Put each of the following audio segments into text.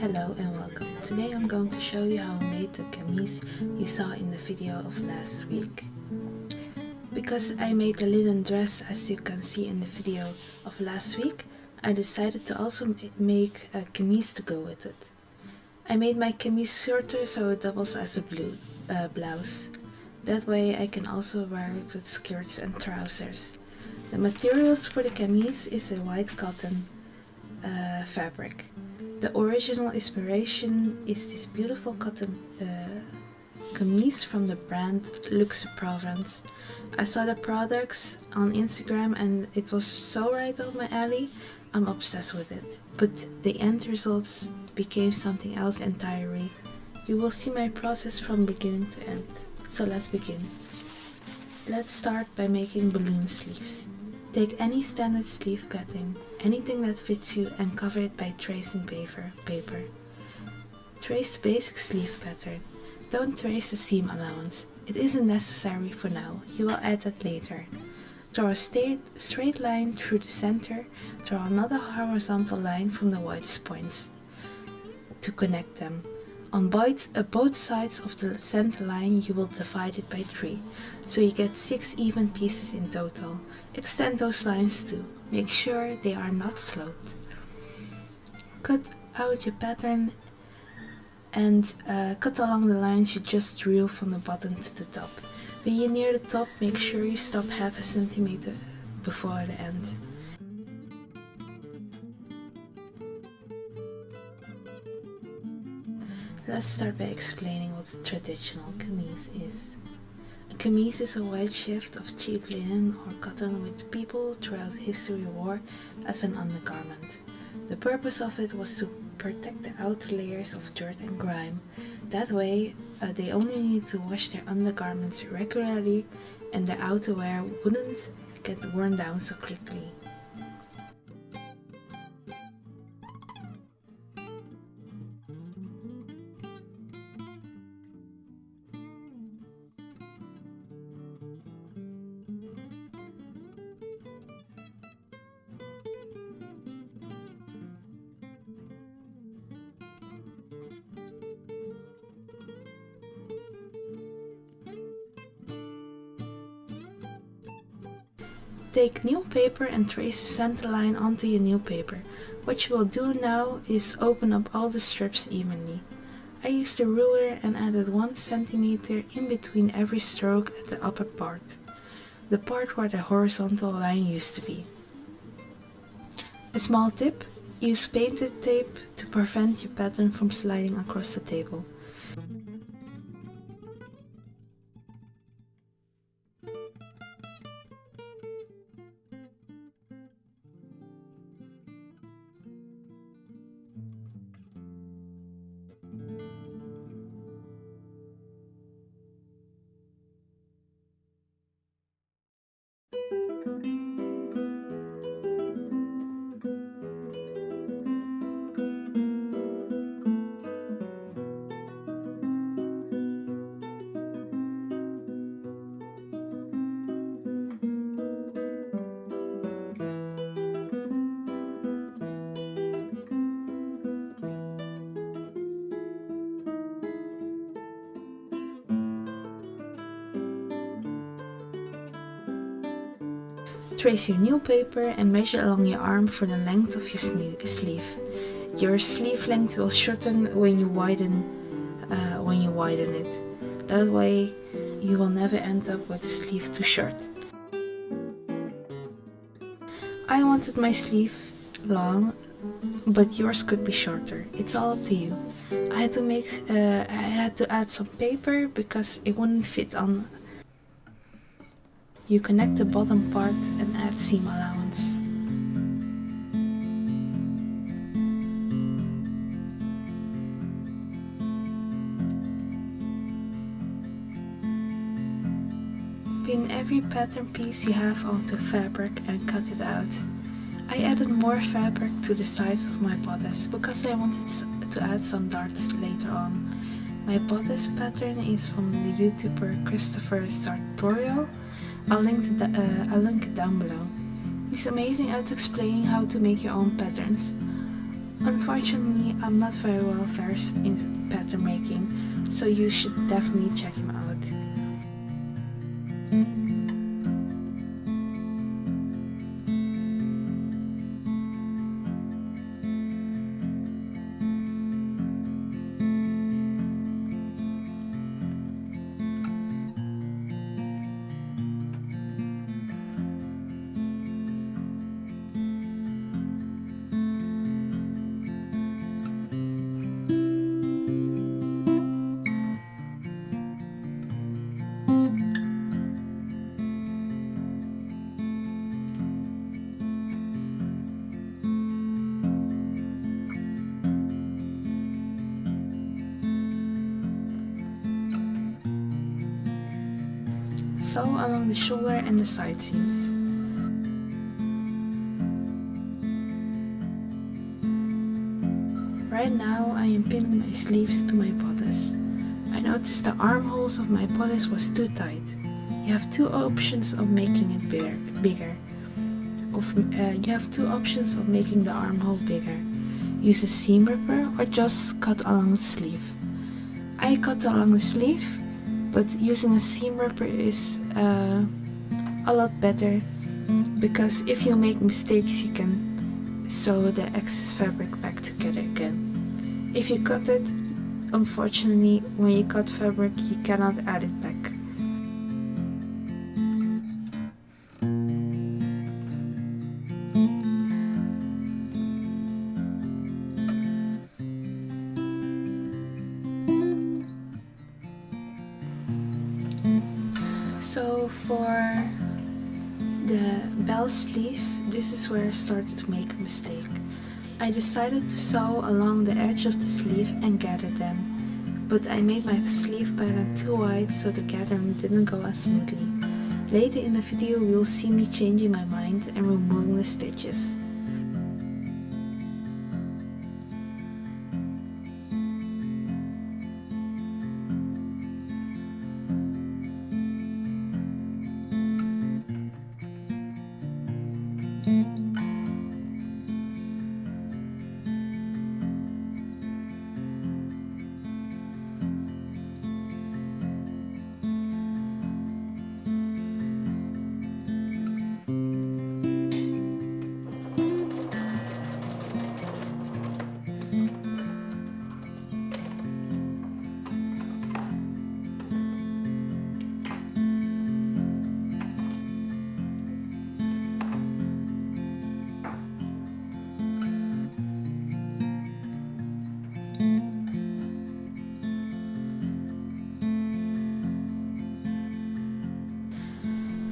Hello and welcome. Today I'm going to show you how I made the chemise you saw in the video of last week. Because I made the linen dress as you can see in the video of last week, I decided to also make a chemise to go with it. I made my chemise shorter so it doubles as a blouse. That way I can also wear it with skirts and trousers. The materials for the chemise is a white cotton fabric. The original inspiration is this beautiful cotton chemise from the brand Luxe Provence. I saw the products on Instagram and it was so right up my alley. I'm obsessed with it. But the end results became something else entirely. You will see my process from beginning to end. So let's begin. Let's start by making balloon sleeves. Take any standard sleeve pattern, anything that fits you, and cover it by tracing paper. Trace the basic sleeve pattern. Don't trace the seam allowance. It isn't necessary for now. You will add that later. Draw a straight line through the center. Draw another horizontal line from the widest points to connect them. On both sides of the center line you will divide it by 3, so you get 6 even pieces in total. Extend those lines too. Make sure they are not sloped. Cut out your pattern and cut along the lines you just drew from the bottom to the top. When you're near the top, make sure you stop half a centimeter before the end. Let's start by explaining what the traditional chemise is. A chemise is a white shift of cheap linen or cotton which people throughout history wore as an undergarment. The purpose of it was to protect the outer layers of dirt and grime. That way, they only need to wash their undergarments regularly and their outerwear wouldn't get worn down so quickly. Take new paper and trace the center line onto your new paper. What you will do now is open up all the strips evenly. I used a ruler and added 1 centimeter in between every stroke at the upper part, the part where the horizontal line used to be. A small tip: use painted tape to prevent your pattern from sliding across the table. Trace your new paper and measure along your arm for the length of your sleeve. Your sleeve length will shorten when you widen it. That way you will never end up with the sleeve too short. I wanted my sleeve long, but yours could be shorter. It's all up to you. I had to add some paper because it wouldn't fit on. You connect the bottom part and add seam allowance. Pin every pattern piece you have onto fabric and cut it out. I added more fabric to the sides of my bodice because I wanted to add some darts later on. My bodice pattern is from the YouTuber Christopher Sartorial. I'll link it down below. He's amazing at explaining how to make your own patterns. Unfortunately, I'm not very well versed in pattern making, so you should definitely check him out. Sew along the shoulder and the side seams. Right now I am pinning my sleeves to my bodice. I noticed the armholes of my bodice was too tight. You have two options of making it bigger. You have two options of making the armhole bigger. Use a seam ripper or just cut along the sleeve. I cut along the sleeve, but using a seam ripper is a lot better, because if you make mistakes you can sew the excess fabric back together again. If you cut it, unfortunately when you cut fabric you cannot add it back. So for the blouse sleeve, this is where I started to make a mistake. I decided to sew along the edge of the sleeve and gather them, but I made my sleeve pattern too wide so the gathering didn't go as smoothly. Later in the video you will see me changing my mind and removing the stitches.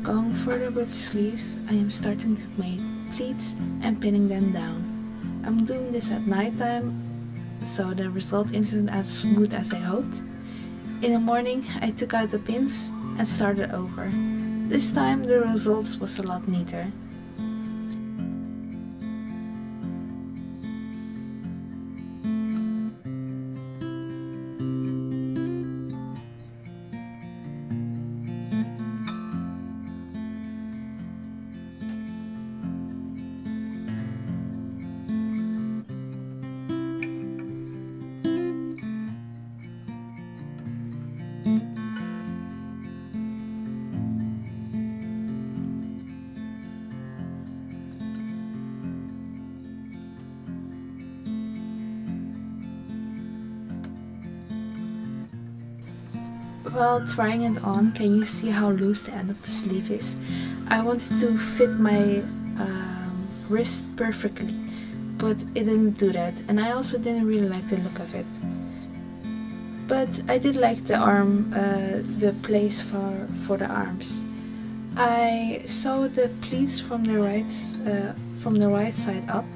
Going further with sleeves, I am starting to make pleats and pinning them down. I'm doing this at night time, so the result isn't as smooth as I hoped. In the morning, I took out the pins and started over. This time the result was a lot neater. While trying it on, can you see how loose the end of the sleeve is? I wanted to fit my wrist perfectly, but it didn't do that, and I also didn't really like the look of it. But I did like the arm, the place for the arms. I sewed the pleats from the right side up,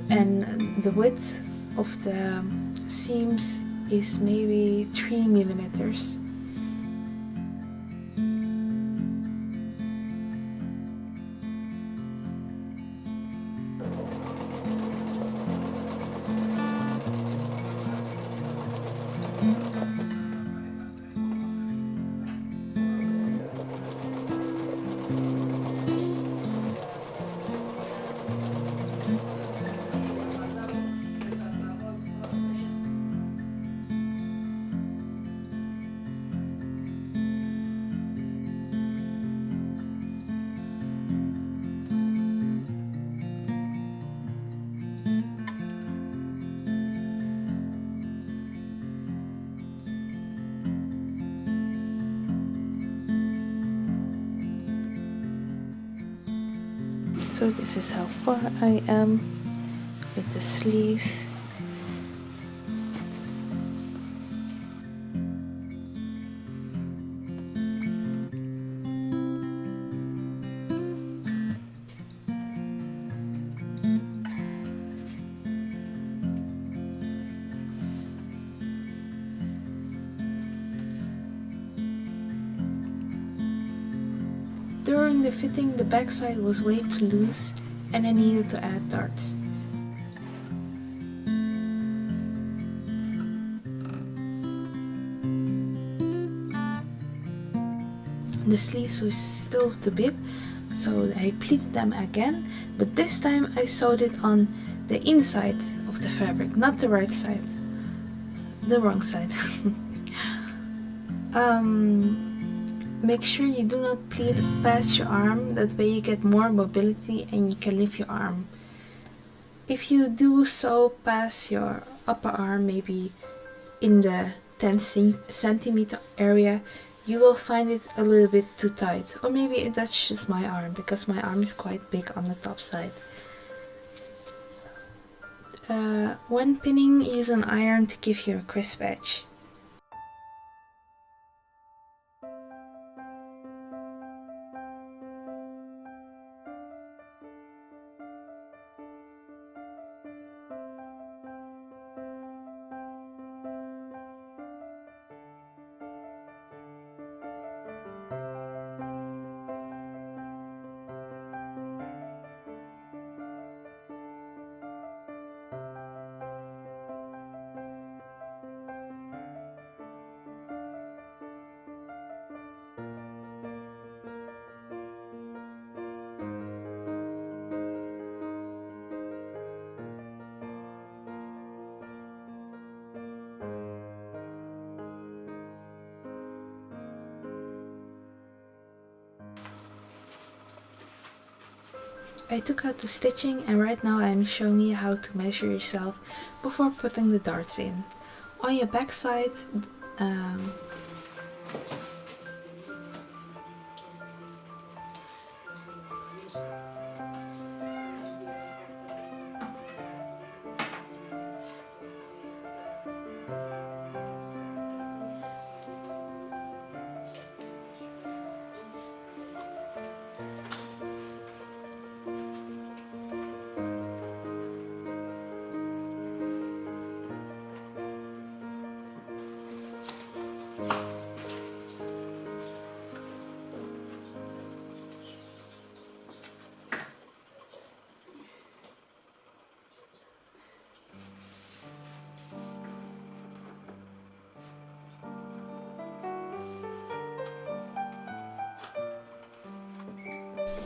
and the width of the seams is maybe 3 millimeters. So this is how far I am with the sleeves. During the fitting, the backside was way too loose and I needed to add darts. The sleeves were still too big, so I pleated them again, but this time I sewed it on the inside of the fabric, not the right side. The wrong side. Make sure you do not pleat past your arm, that way you get more mobility and you can lift your arm. If you do sew past your upper arm, maybe in the 10 centimeter area, you will find it a little bit too tight. Or maybe that's just my arm, because my arm is quite big on the top side. When pinning, use an iron to give you a crisp edge. I took out the stitching and right now I'm showing you how to measure yourself before putting the darts in. On your back side,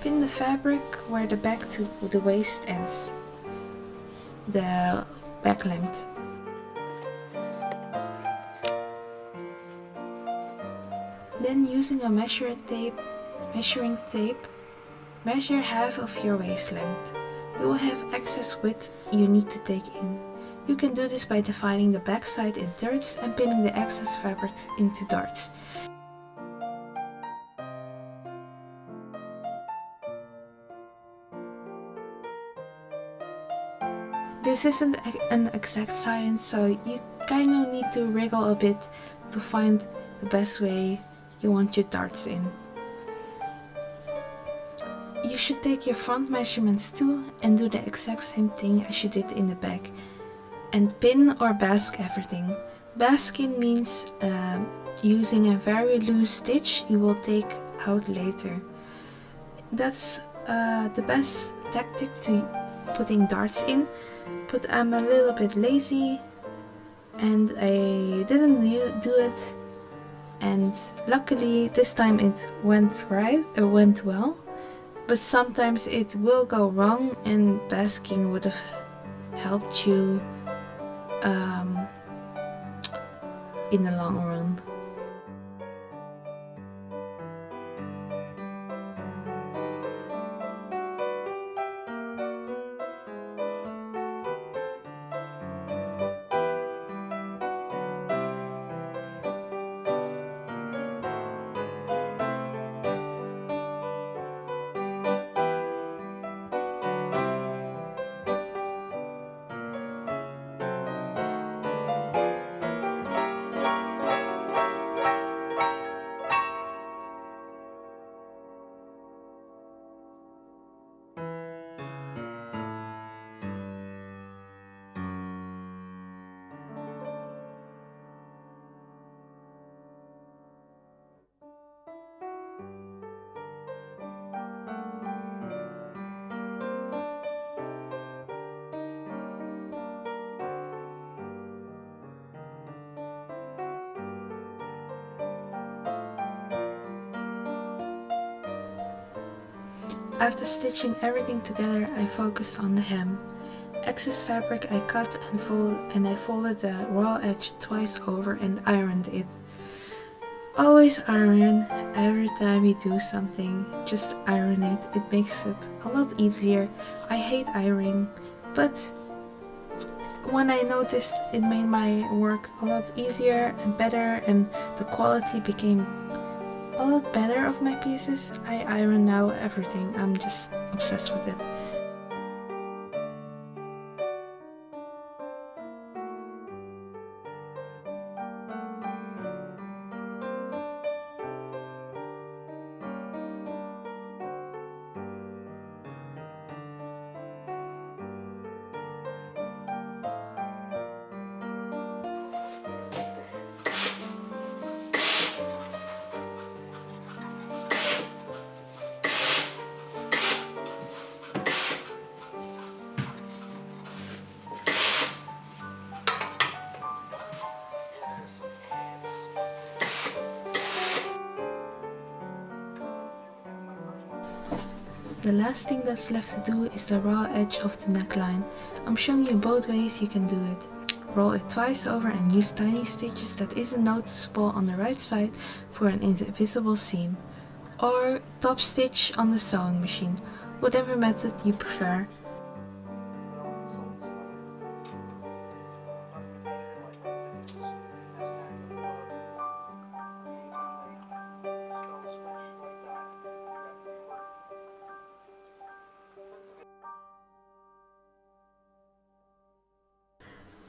pin the fabric where the back to the waist ends, the back length. Then using a measuring tape, measure half of your waist length. You will have excess width you need to take in. You can do this by dividing the back side in thirds and pinning the excess fabric into darts. This isn't an exact science, so you kind of need to wriggle a bit to find the best way you want your darts in. You should take your front measurements too and do the exact same thing as you did in the back. And pin or bask everything. Basking means using a very loose stitch you will take out later. That's the best tactic to putting darts in, but I'm a little bit lazy and I didn't do it, and luckily this time it went well, but sometimes it will go wrong and basking would have helped you in the long run. After stitching everything together, I focused on the hem. Excess fabric I cut and I folded the raw edge twice over and ironed it. Always iron every time you do something, just iron it, it makes it a lot easier. I hate ironing, but when I noticed it made my work a lot easier and better and the quality became a lot better of my pieces, I iron now everything. I'm just obsessed with it. The last thing that's left to do is the raw edge of the neckline. I'm showing you both ways you can do it. Roll it twice over and use tiny stitches that isn't noticeable on the right side for an invisible seam. Or top stitch on the sewing machine, whatever method you prefer.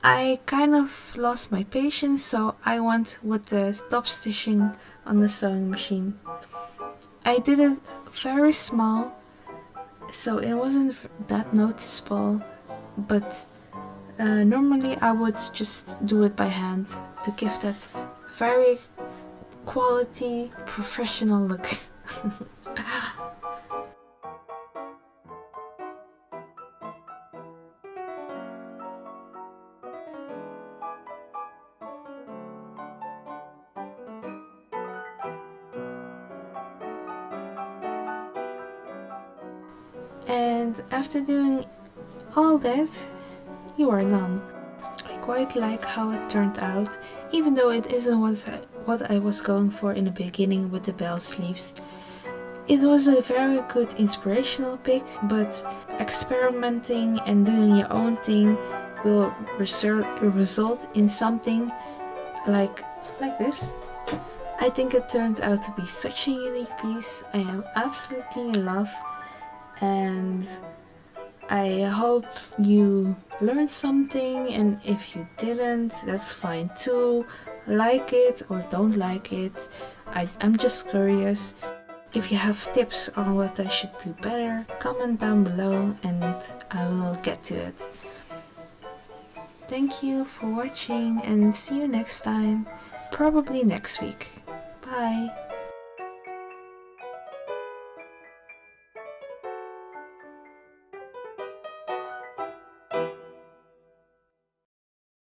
I kind of lost my patience, so I went with the top stitching on the sewing machine. I did it very small, so it wasn't that noticeable, but normally I would just do it by hand to give that very quality, professional look. And after doing all that, you are done. I quite like how it turned out, even though it isn't what I was going for in the beginning with the bell sleeves. It was a very good inspirational pick, but experimenting and doing your own thing will result in something like this. I think it turned out to be such a unique piece. I am absolutely in love, and I hope you learned something, and if you didn't, that's fine too. Like it or don't like it. I'm just curious. If you have tips on what I should do better, comment down below and I will get to it. Thank you for watching and see you next time, probably next week. Bye!